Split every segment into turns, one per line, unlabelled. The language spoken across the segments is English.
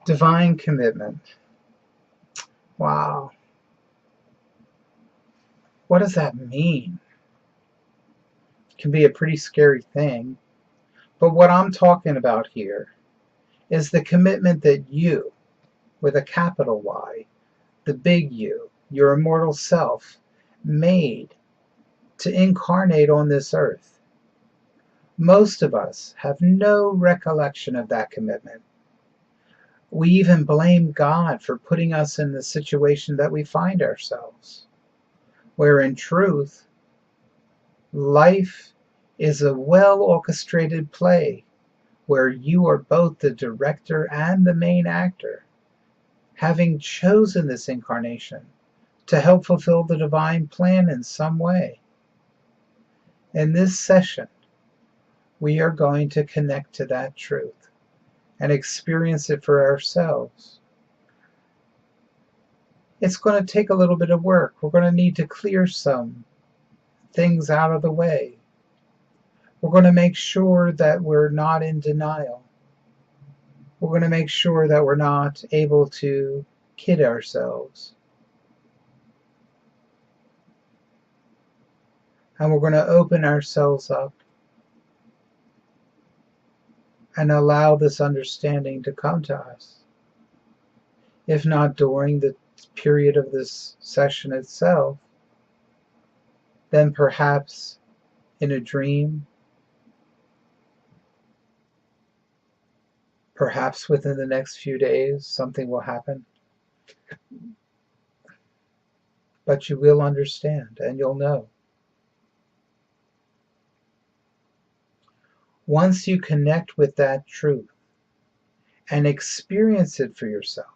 Divine commitment. Wow. What does that mean? It can be a pretty scary thing. But what I'm talking about here is the commitment that you, with a capital Y, the big you, your immortal self, made to incarnate on this earth. Most of us have no recollection of that commitment. We even blame God for putting us in the situation that we find ourselves, where in truth, life is a well-orchestrated play where you are both the director and the main actor, having chosen this incarnation to help fulfill the divine plan in some way. In this session, we are going to connect to that truth and experience it for ourselves. It's going to take a little bit of work. We're going to need to clear some things out of the way. We're going to make sure that we're not in denial. We're going to make sure that we're not able to kid ourselves. And we're going to open ourselves up and allow this understanding to come to us. If not during the period of this session itself, then perhaps in a dream, perhaps within the next few days, something will happen. But you will understand and you'll know. Once you connect with that truth and experience it for yourself,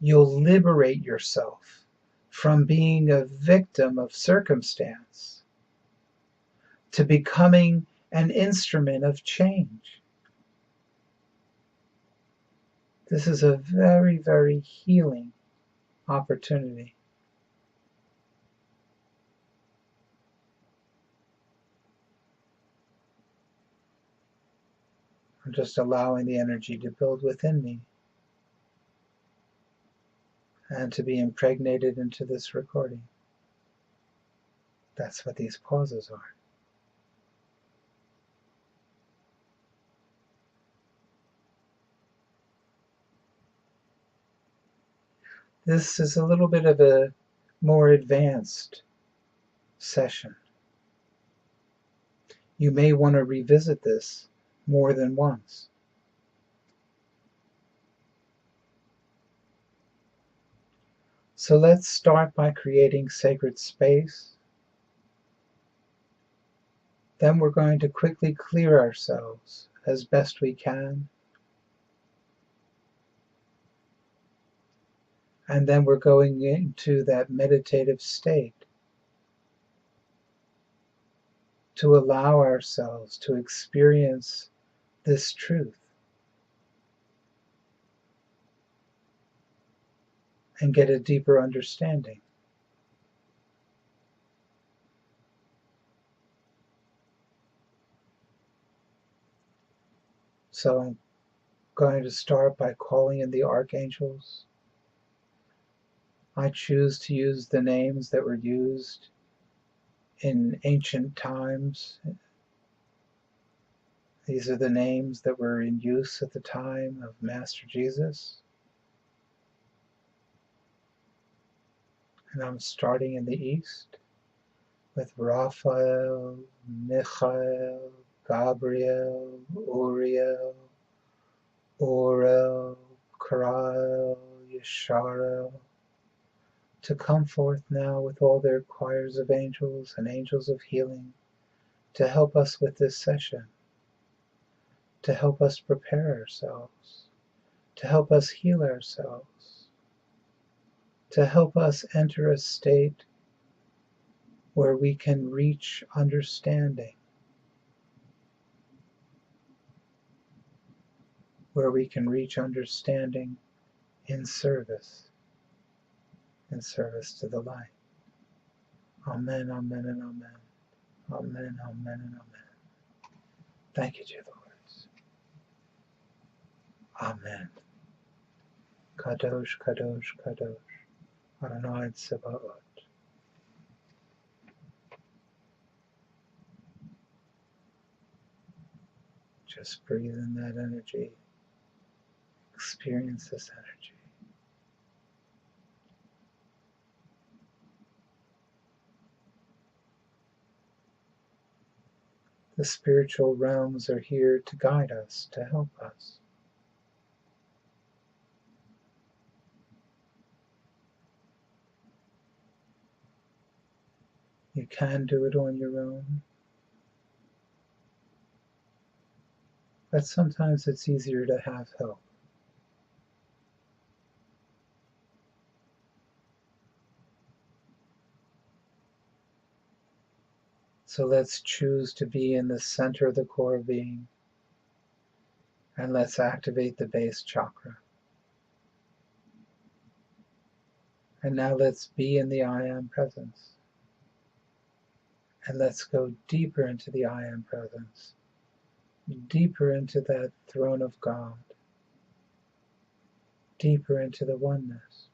you'll liberate yourself from being a victim of circumstance to becoming an instrument of change. This is a very, very healing opportunity. I'm just allowing the energy to build within me and to be impregnated into this recording. That's what these pauses are. This is a little bit of a more advanced session. You may want to revisit this more than once. So let's start by creating sacred space. Then we're going to quickly clear ourselves as best we can. And then we're going into that meditative state to allow ourselves to experience this truth and get a deeper understanding. So I'm going to start by calling in the archangels. I choose to use the names that were used in ancient times. These are the names that were in use at the time of Master Jesus. And I'm starting in the east with Raphael, Michael, Gabriel, Uriel, Orel, Karael, Yesharel, to come forth now with all their choirs of angels and angels of healing to help us with this session, to help us prepare ourselves, to help us heal ourselves, to help us enter a state where we can reach understanding, where we can reach understanding in service to the light. Amen, amen, and amen. Amen, amen, and amen. Thank you, dear Lords. Amen. Kadosh, Kadosh, Kadosh. Adonai Tsebaot. Just breathe in that energy. Experience this energy. The spiritual realms are here to guide us, to help us. You can do it on your own, but sometimes it's easier to have help. So let's choose to be in the center of the core being, and let's activate the base chakra. And now let's be in the I Am presence. And let's go deeper into the I Am presence, deeper into that throne of God, deeper into the oneness.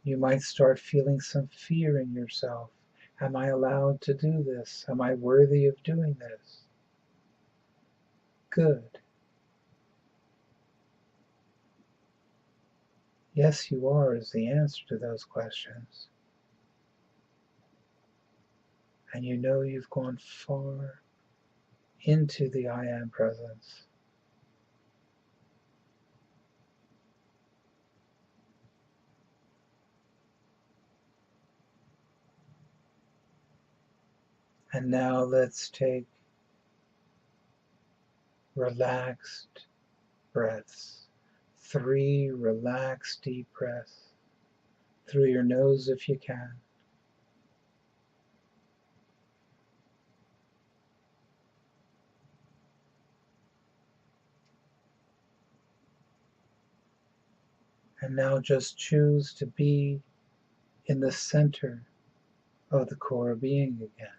You might start feeling some fear in yourself. Am I allowed to do this? Am I worthy of doing this? Good. Yes, you are is the answer to those questions. And you know you've gone far into the I Am presence. And now let's take relaxed breaths. 3 relaxed deep breaths through your nose if you can. And now just choose to be in the center of the core being again.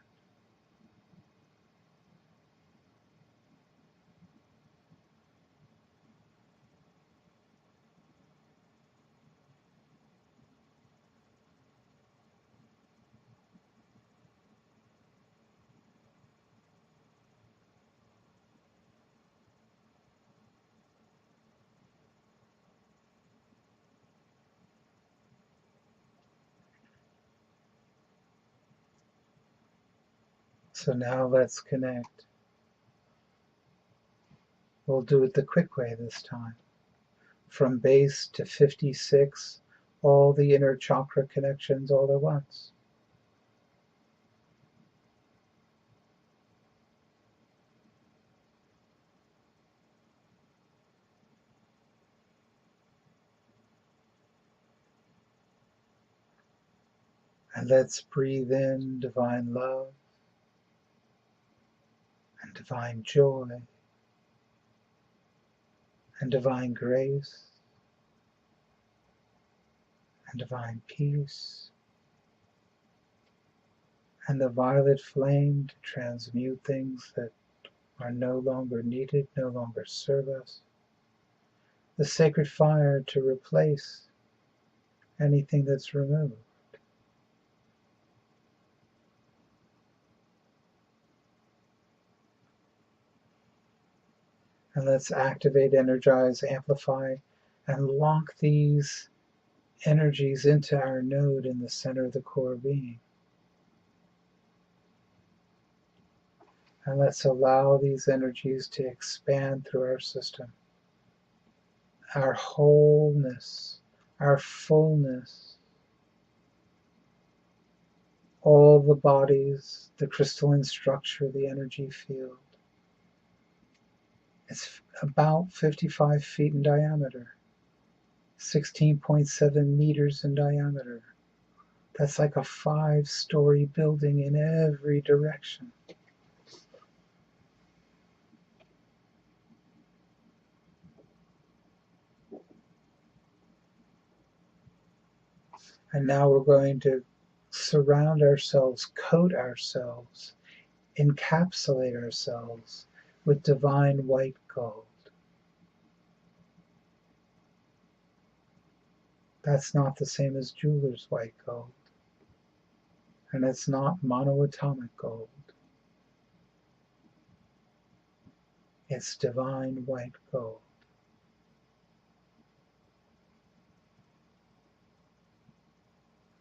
So now let's connect. We'll do it the quick way this time. From base to 56, all the inner chakra connections all at once. And let's breathe in divine love and divine joy and divine grace and divine peace and the violet flame to transmute things that are no longer needed, no longer serve us. The sacred fire to replace anything that's removed. And let's activate, energize, amplify, and lock these energies into our node in the center of the core being. And let's allow these energies to expand through our system. Our wholeness, our fullness, all the bodies, the crystalline structure, the energy field. It's about 55 feet in diameter, 16.7 meters in diameter. That's like a 5-story building in every direction. And now we're going to surround ourselves, coat ourselves encapsulate ourselves with divine white gold. That's not the same as jeweler's white gold. And it's not monoatomic gold. It's divine white gold.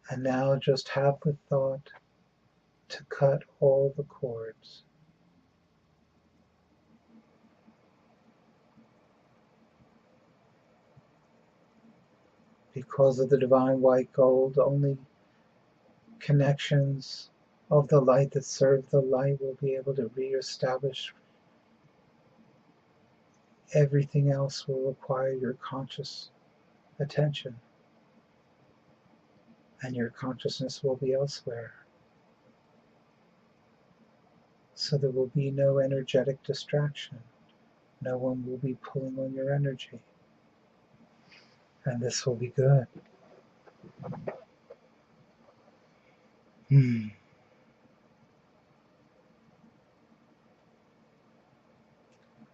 And now just have the thought to cut all the cords. Because of the divine white gold, only connections of the light that serve the light will be able to reestablish. Everything else will require your conscious attention, and your consciousness will be elsewhere. So there will be no energetic distraction. No one will be pulling on your energy. And this will be good.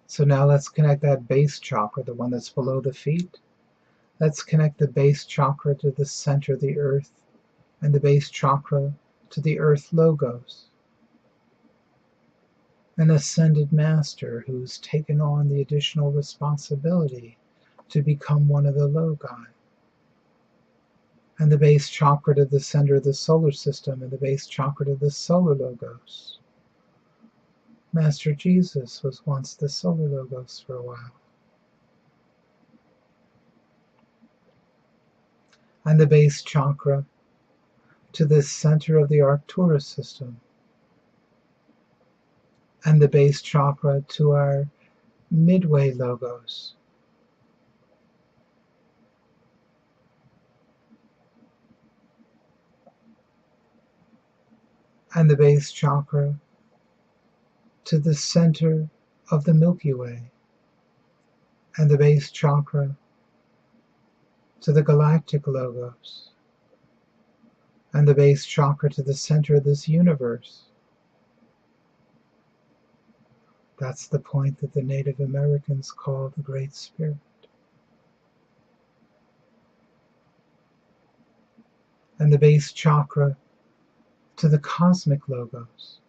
So now let's connect that base chakra, the one that's below the feet. Let's connect the base chakra to the center of the earth, and the base chakra to the earth logos. An ascended master who's taken on the additional responsibility to become one of the logi. And the base chakra to the center of the solar system, and the base chakra to the solar logos. Master Jesus was once the solar logos for a while. And the base chakra to the center of the Arcturus system, and the base chakra to our midway logos. And the base chakra to the center of the Milky Way, and the base chakra to the galactic logos, and the base chakra to the center of this universe. That's the point that the Native Americans call the Great Spirit. And the base chakra to the cosmic logos,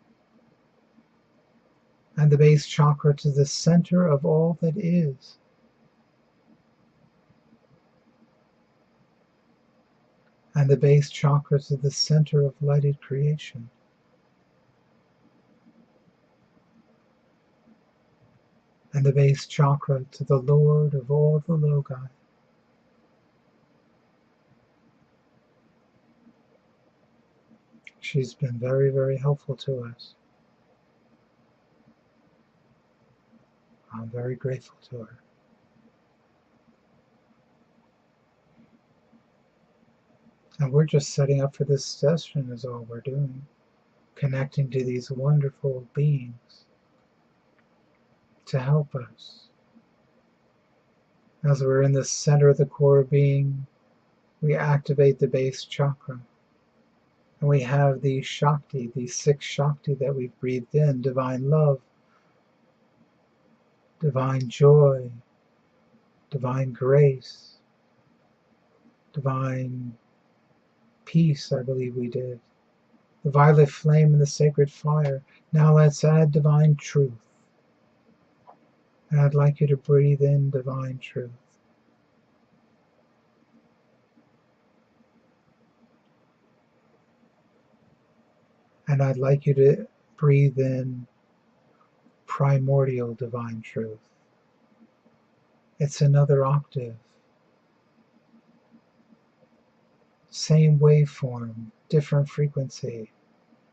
and the base chakra to the center of all that is. And the base chakra to the center of lighted creation. And the base chakra to the Lord of all the logi. She's been very, very helpful to us. I'm very grateful to her. And we're just setting up for this session is all we're doing. Connecting to these wonderful beings to help us. As we're in the center of the core being, we activate the base chakra. And we have the Shakti, the 6 Shakti that we've breathed in: divine love, divine joy, divine grace, divine peace, I believe we did. The violet flame and the sacred fire. Now let's add divine truth. And I'd like you to breathe in divine truth. And I'd like you to breathe in primordial divine truth. It's another octave. Same waveform, different frequency.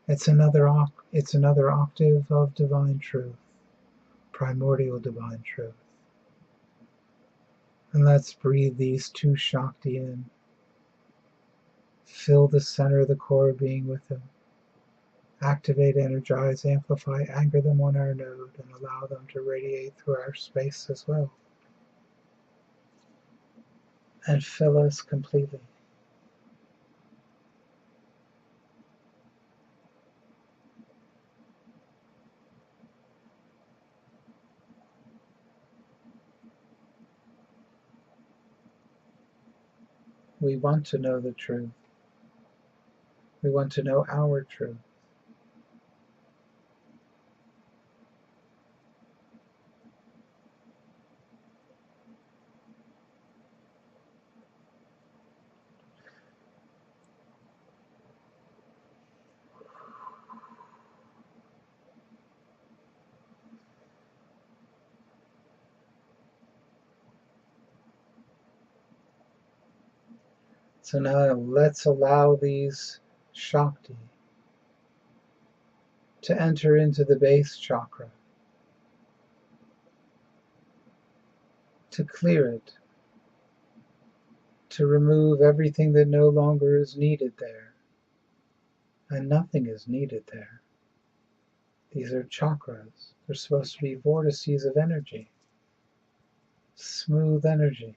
It's another octave of divine truth, primordial divine truth. And let's breathe these 2 Shakti in. Fill the center of the core being with them. Activate, energize, amplify, anchor them on our node, and allow them to radiate through our space as well. And fill us completely. We want to know the truth. We want to know our truth. So now let's allow these Shakti to enter into the base chakra, to clear it, to remove everything that no longer is needed there. And nothing is needed there. These are chakras. They're supposed to be vortices of energy, smooth energy.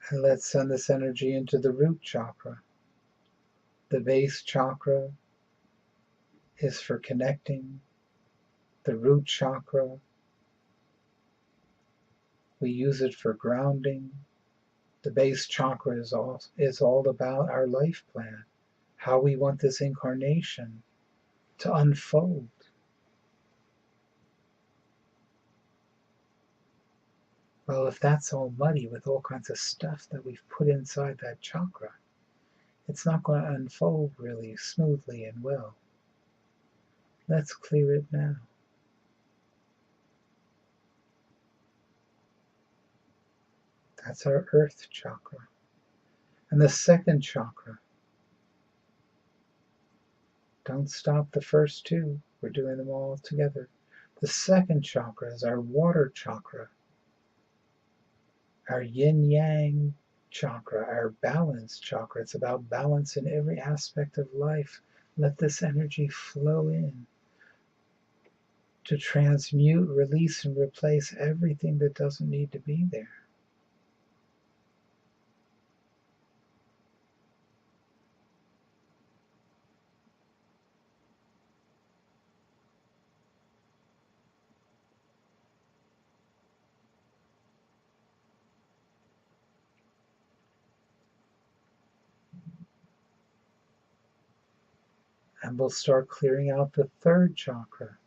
And let's send this energy into the root chakra. The base chakra is for connecting. The root chakra, we use it for grounding. The base chakra is all about our life plan, how we want this incarnation to unfold. Well, if that's all muddy with all kinds of stuff that we've put inside that chakra, it's not going to unfold really smoothly and well. Let's clear it now. That's our earth chakra. And the second chakra, don't stop the first two. We're doing them all together. The second chakra is our water chakra, our yin-yang chakra, our balance chakra. It's about balance in every aspect of life. Let this energy flow in to transmute, release, and replace everything that doesn't need to be there. And we'll start clearing out the third chakra,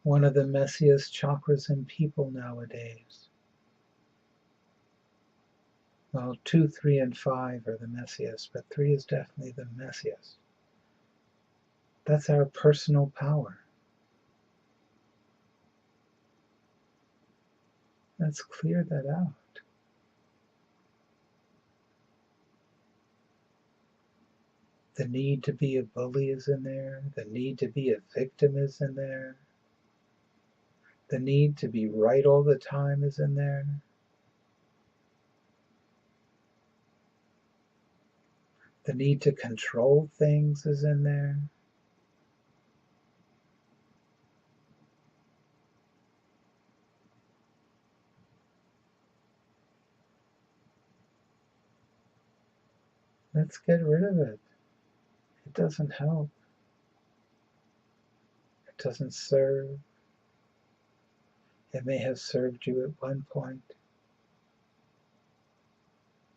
one of the messiest chakras in people nowadays. Well, 2, 3, and 5 are the messiest, but 3 is definitely the messiest. That's our personal power. Let's clear that out. The need to be a bully is in there. The need to be a victim is in there. The need to be right all the time is in there. The need to control things is in there. Let's get rid of it. It doesn't help. It doesn't serve. It may have served you at one point,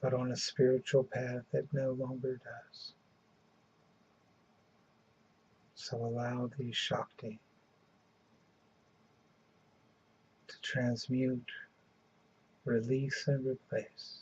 but on a spiritual path it no longer does. So allow the Shakti to transmute, release, and replace.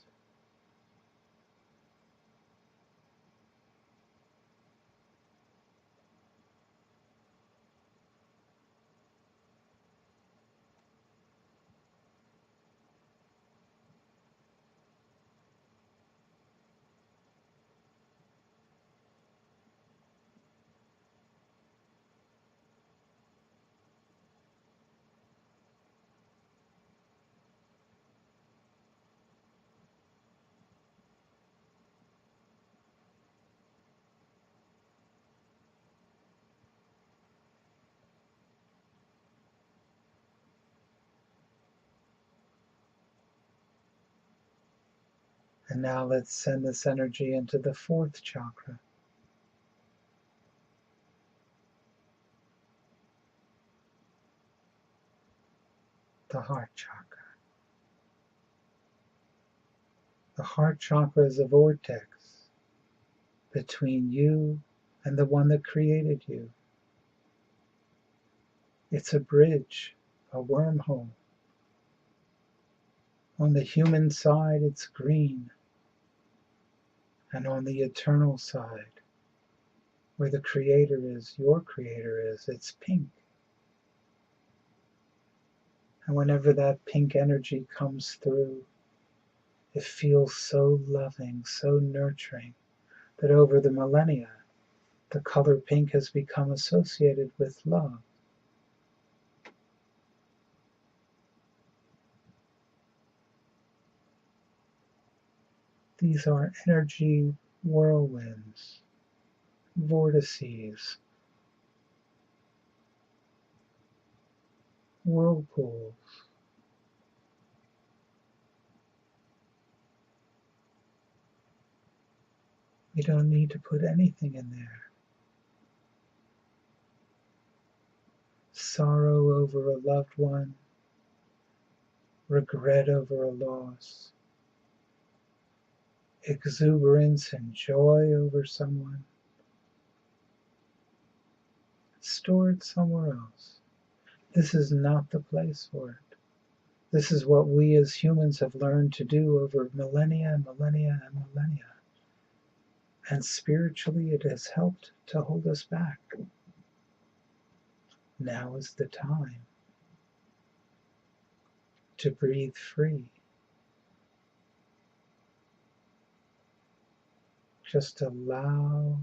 And now let's send this energy into the fourth chakra. the heart chakra. The heart chakra is a vortex between you and the one that created you. It's a bridge, a wormhole. On the human side, it's green, and on the eternal side, where the Creator is, your Creator is, it's pink. And whenever that pink energy comes through, it feels so loving, so nurturing, that over the millennia, the color pink has become associated with love. These are energy whirlwinds, vortices, whirlpools. We don't need to put anything in there. Sorrow over a loved one, regret over a loss, exuberance and joy over someone. Store it somewhere else. This is not the place for it. This is what we as humans have learned to do over millennia and millennia and millennia. And spiritually, it has helped to hold us back. Now is the time to breathe free. Just allow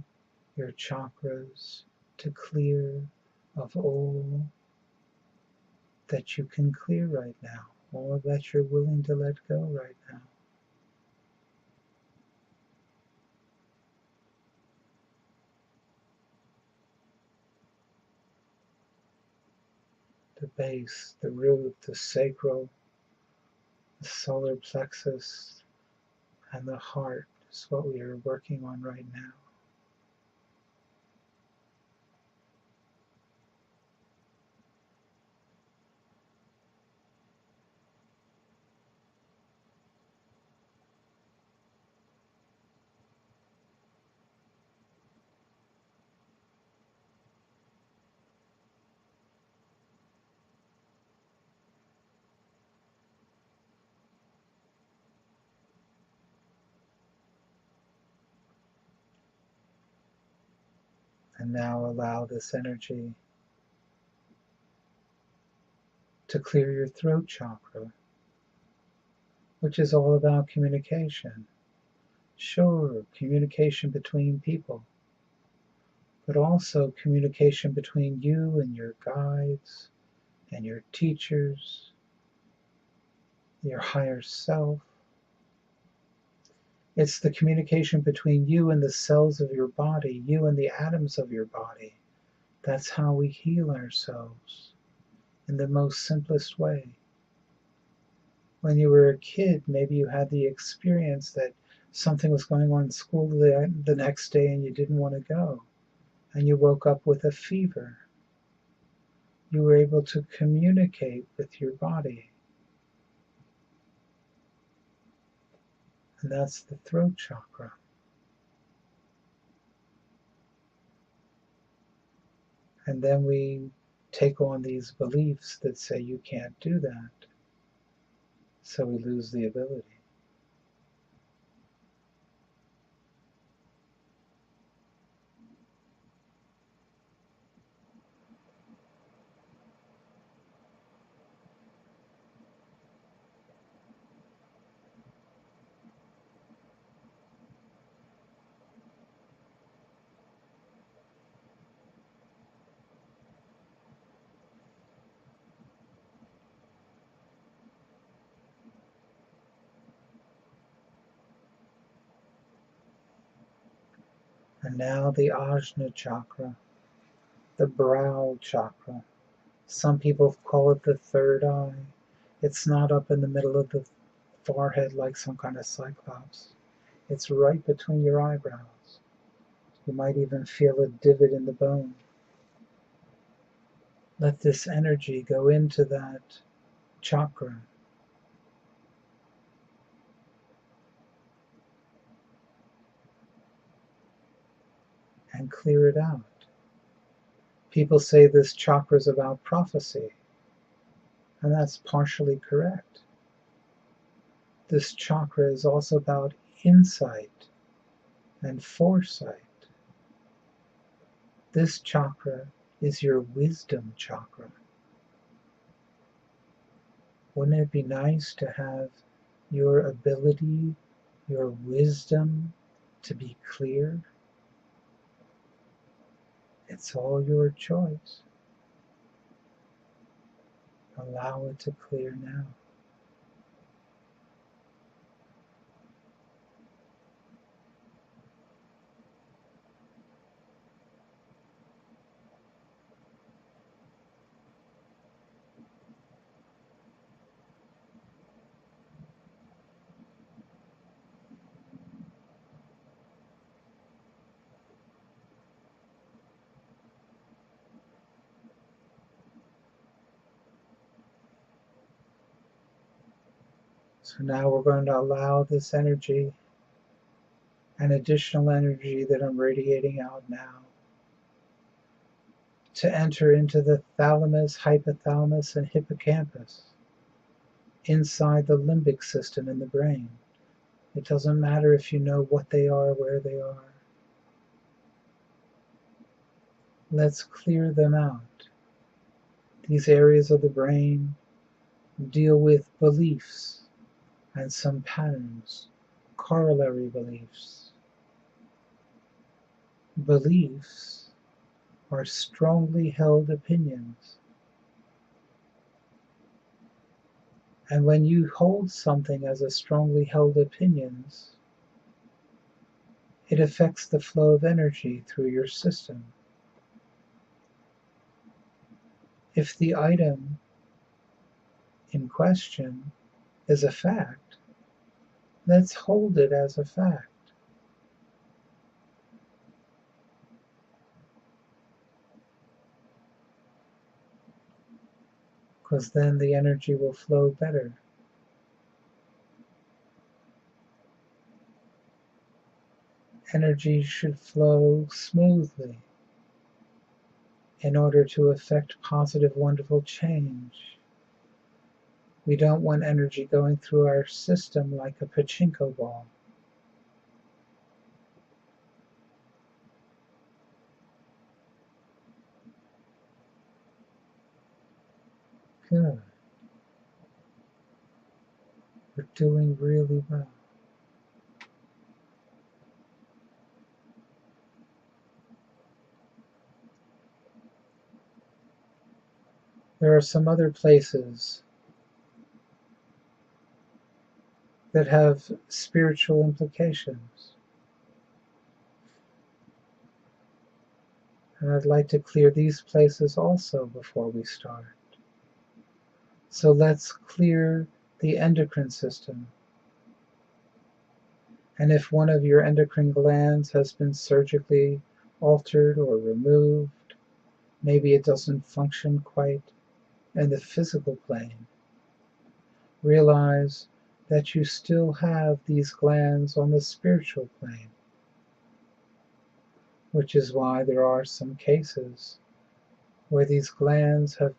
your chakras to clear of all that you can clear right now, all that you're willing to let go right now. The base, the root, the sacral, the solar plexus, and the heart is what we are working on right now. And now allow this energy to clear your throat chakra, which is all about communication. Sure, communication between people, but also communication between you and your guides and your teachers, your higher self. It's the communication between you and the cells of your body, you and the atoms of your body. That's how we heal ourselves in the most simplest way. When you were a kid, maybe you had the experience that something was going on in school the next day and you didn't want to go, and you woke up with a fever. You were able to communicate with your body. And that's the throat chakra. And then we take on these beliefs that say you can't do that. So we lose the ability. And now the Ajna chakra, the brow chakra. Some people call it the third eye. It's not up in the middle of the forehead like some kind of cyclops. It's right between your eyebrows. You might even feel a divot in the bone. Let this energy go into that chakra. And clear it out. People say this chakra is about prophecy, and that's partially correct. This chakra is also about insight and foresight. This chakra is your wisdom chakra. Wouldn't it be nice to have your ability, your wisdom to be clear? It's all your choice. Allow it to clear now. So now we're going to allow this energy, an additional energy that I'm radiating out now, to enter into the thalamus, hypothalamus, and hippocampus, inside the limbic system in the brain. It doesn't matter if you know what they are, where they are. Let's clear them out. These areas of the brain deal with beliefs and some patterns, corollary beliefs. Beliefs are strongly held opinions. And when you hold something as a strongly held opinions, it affects the flow of energy through your system. If the item in question is a fact, let's hold it as a fact. Because then the energy will flow better. Energy should flow smoothly in order to affect positive, wonderful change. We don't want energy going through our system like a pachinko ball. Good. We're doing really well. There are some other places that have spiritual implications. And I'd like to clear these places also before we start. So let's clear the endocrine system. And if one of your endocrine glands has been surgically altered or removed, maybe it doesn't function quite in the physical plane, realize that you still have these glands on the spiritual plane, which is why there are some cases where these glands have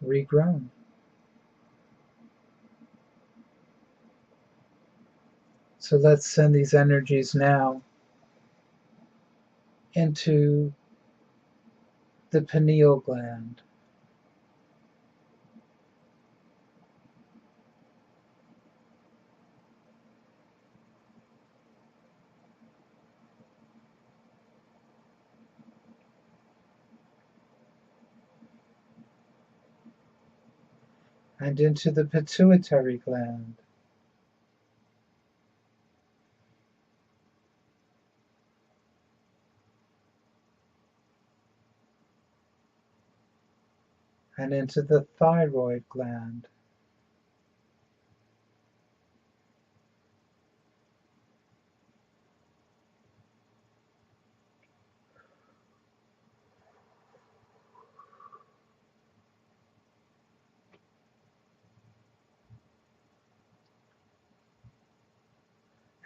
regrown. So let's send these energies now into the pineal gland. And into the pituitary gland. And into the thyroid gland.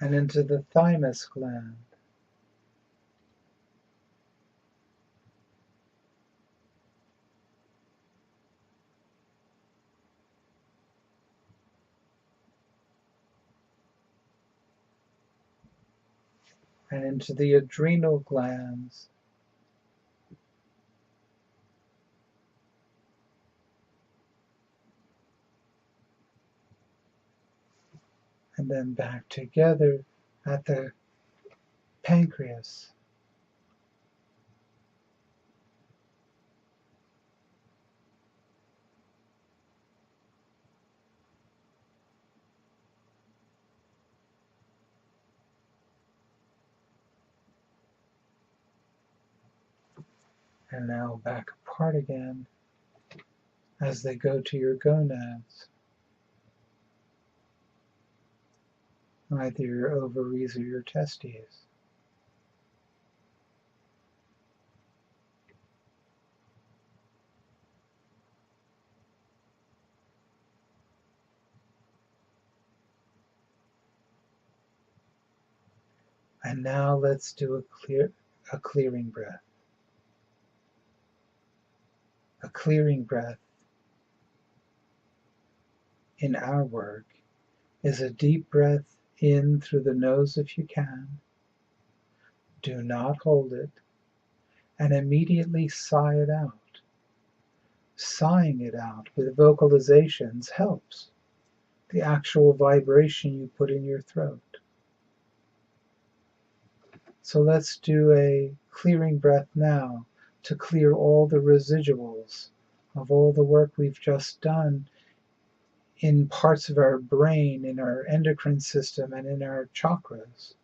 and into the thymus gland, and into the adrenal glands, and then back together at the pancreas. And now back apart again as they go to your gonads, either your ovaries or your testes. And now let's do a clearing breath. A clearing breath in our work is a deep breath in through the nose if you can. Do not hold it, and immediately sigh it out. Sighing it out with vocalizations helps the actual vibration you put in your throat. So let's do a clearing breath now to clear all the residuals of all the work we've just done in parts of our brain, in our endocrine system, and in our chakras.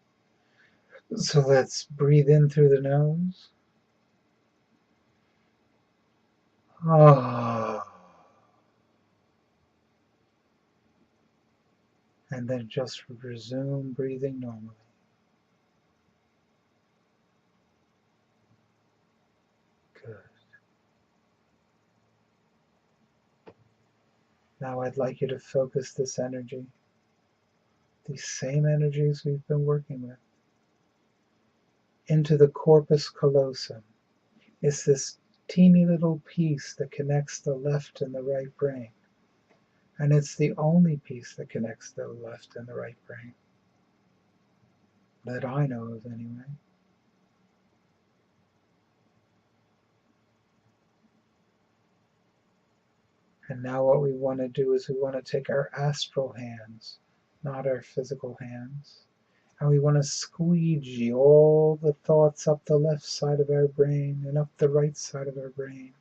So let's breathe in through the nose. And then just resume breathing normally. Good. Now I'd like you to focus this energy, these same energies we've been working with, into the corpus callosum. It's this teeny little piece that connects the left and the right brain. And it's the only piece that connects the left and the right brain, that I know of anyway. And now what we want to do is we want to take our astral hands, not our physical hands, and we want to squeegee all the thoughts up the left side of our brain and up the right side of our brain,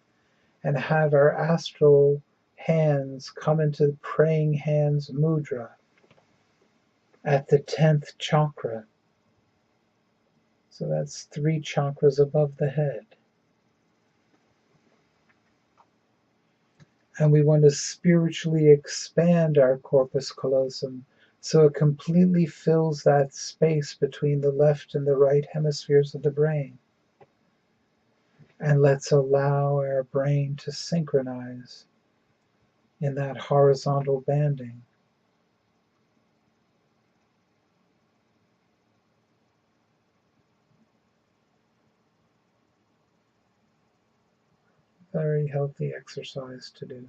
and have our astral hands come into the praying hands mudra at the 10th chakra. So that's 3 chakras above the head. And we want to spiritually expand our corpus callosum so it completely fills that space between the left and the right hemispheres of the brain. And let's allow our brain to synchronize in that horizontal banding. Very healthy exercise to do.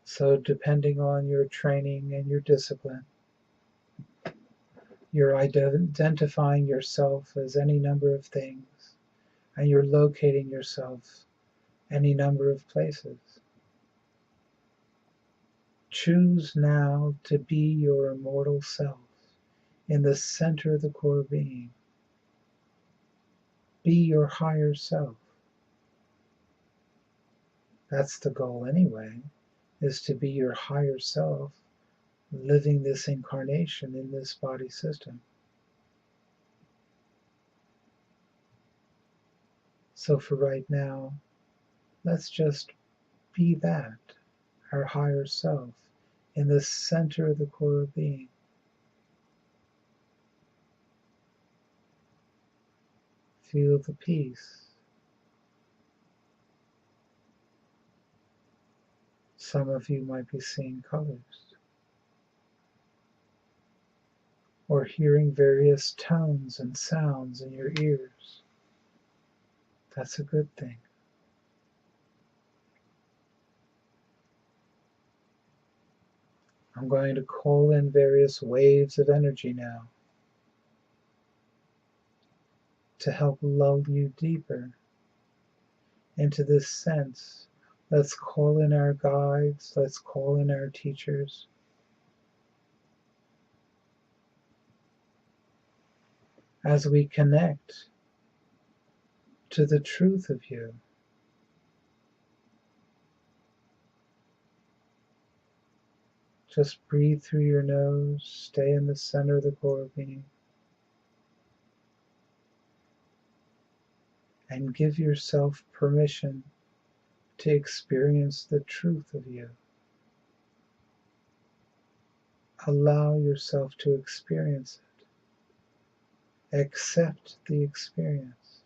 So depending on your training and your discipline, you're identifying yourself as any number of things, and you're locating yourself any number of places. Choose now to be your immortal self in the center of the core being. Be your higher self. That's the goal anyway, is to be your higher self, living this incarnation in this body system. So for right now, let's just be that, our higher self, in the center of the core being. Feel the peace. Some of you might be seeing colors or hearing various tones and sounds in your ears. That's a good thing. I'm going to call in various waves of energy now to help lull you deeper into this sense. Let's call in our guides, let's call in our teachers. As we connect to the truth of you, just breathe through your nose, stay in the center of the core being, and give yourself permission to experience the truth of you. Allow yourself to experience it. Accept the experience.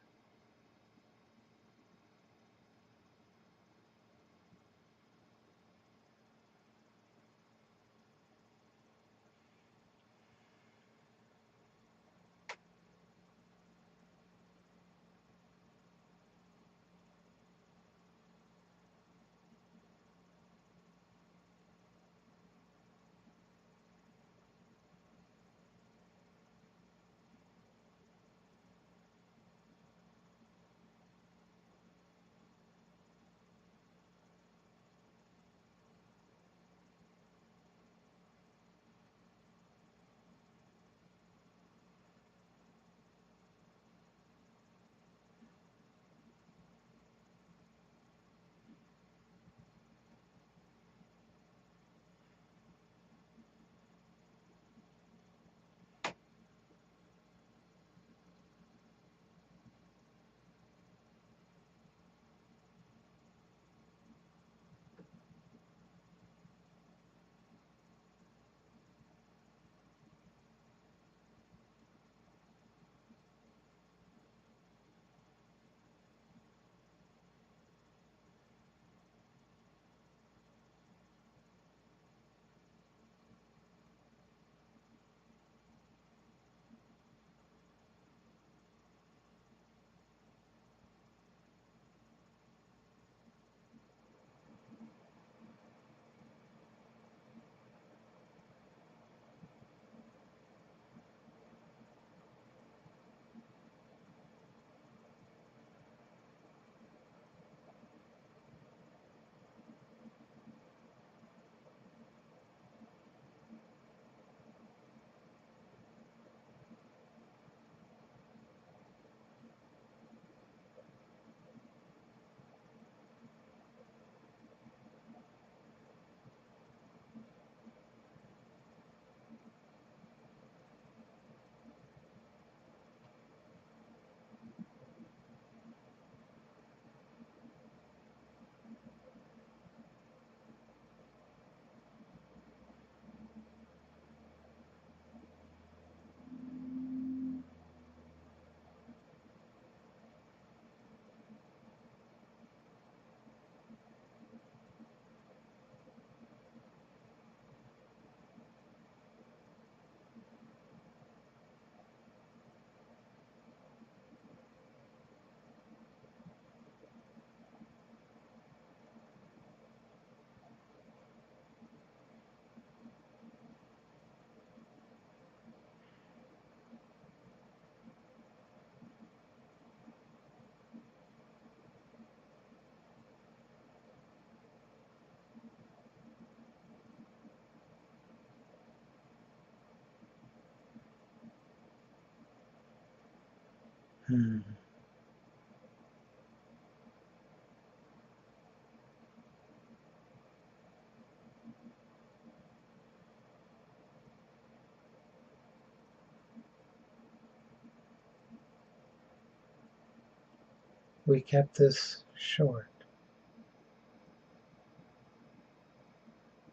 We kept this short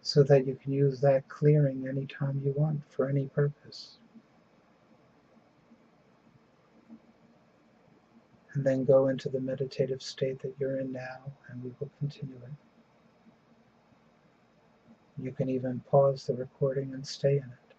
so that you can use that clearing anytime you want for any purpose. And then go into the meditative state that you're in now, and we will continue it. You can even pause the recording and stay in it.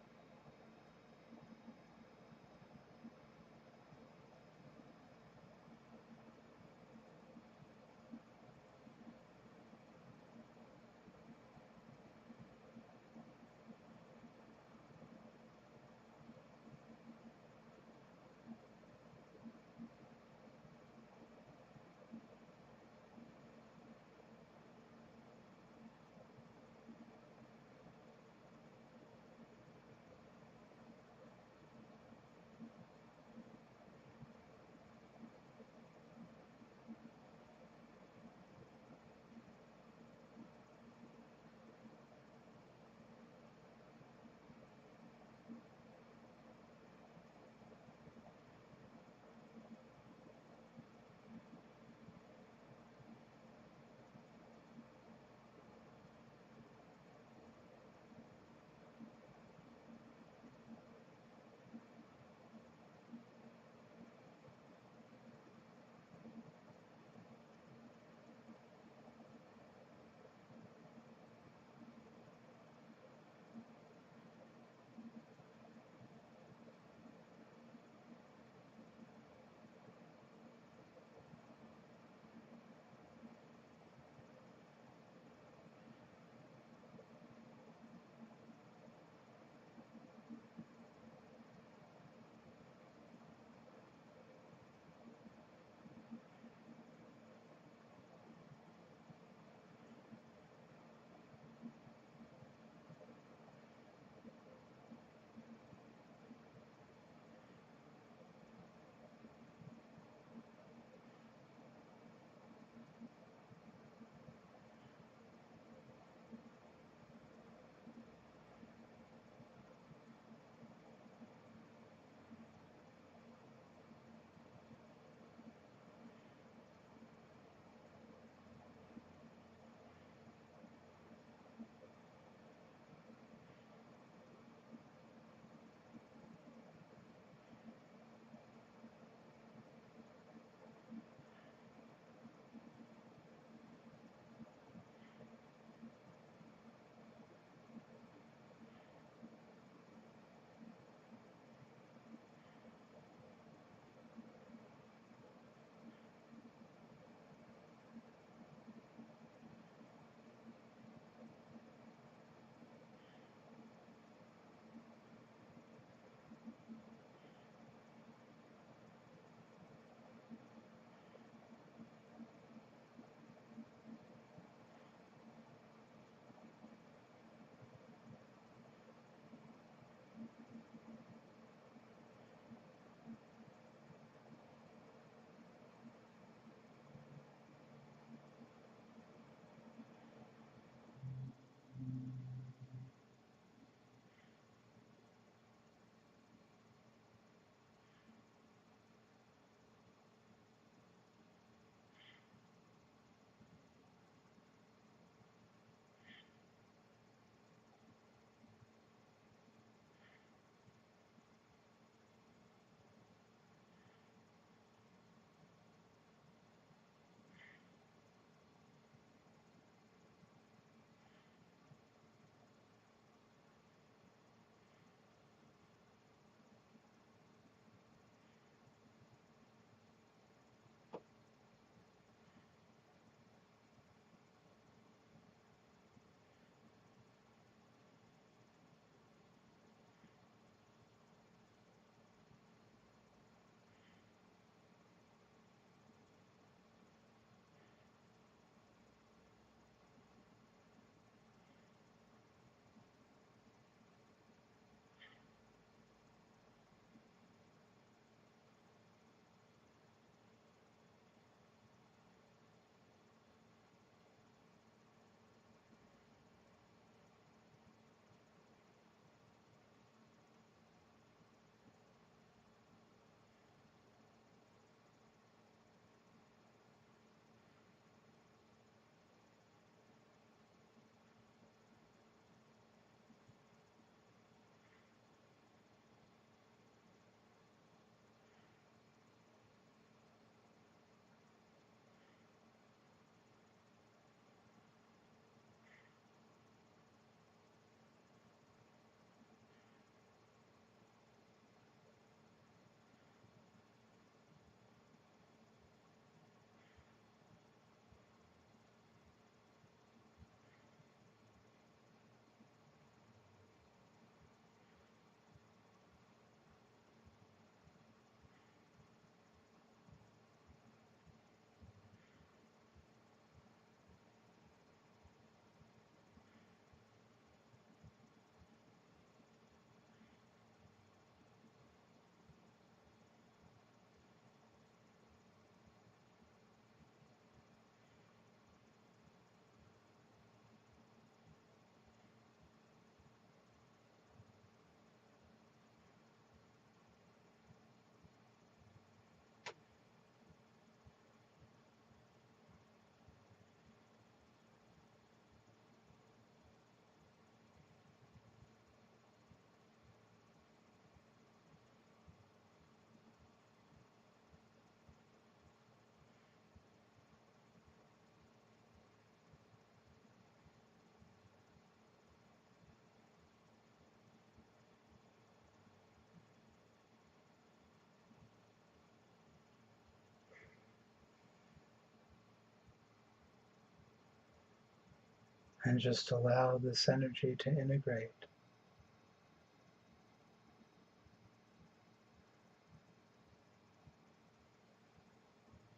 And just allow this energy to integrate,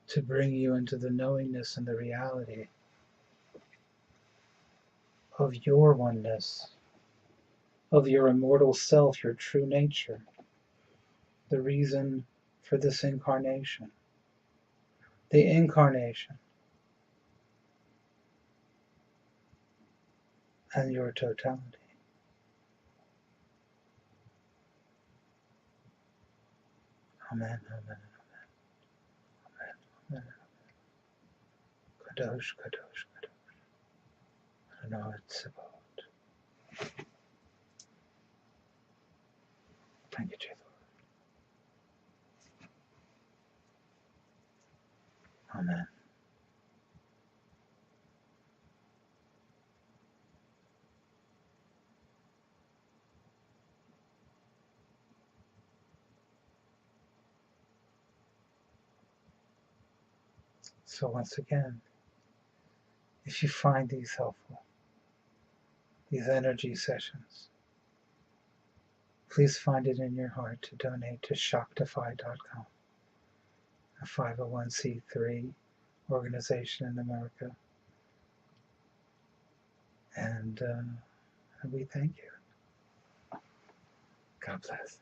to bring you into the knowingness and the reality of your oneness, of your immortal self, your true nature, the reason for this incarnation, the incarnation, and your totality. Amen, amen, amen, amen. Kadosh, kadosh, kadosh. I know it's about. Thank you, Jesus. Amen. So once again, if you find these helpful, these energy sessions, please find it in your heart to donate to shaktify.com, a 501c3 organization in America. And we thank you. God bless.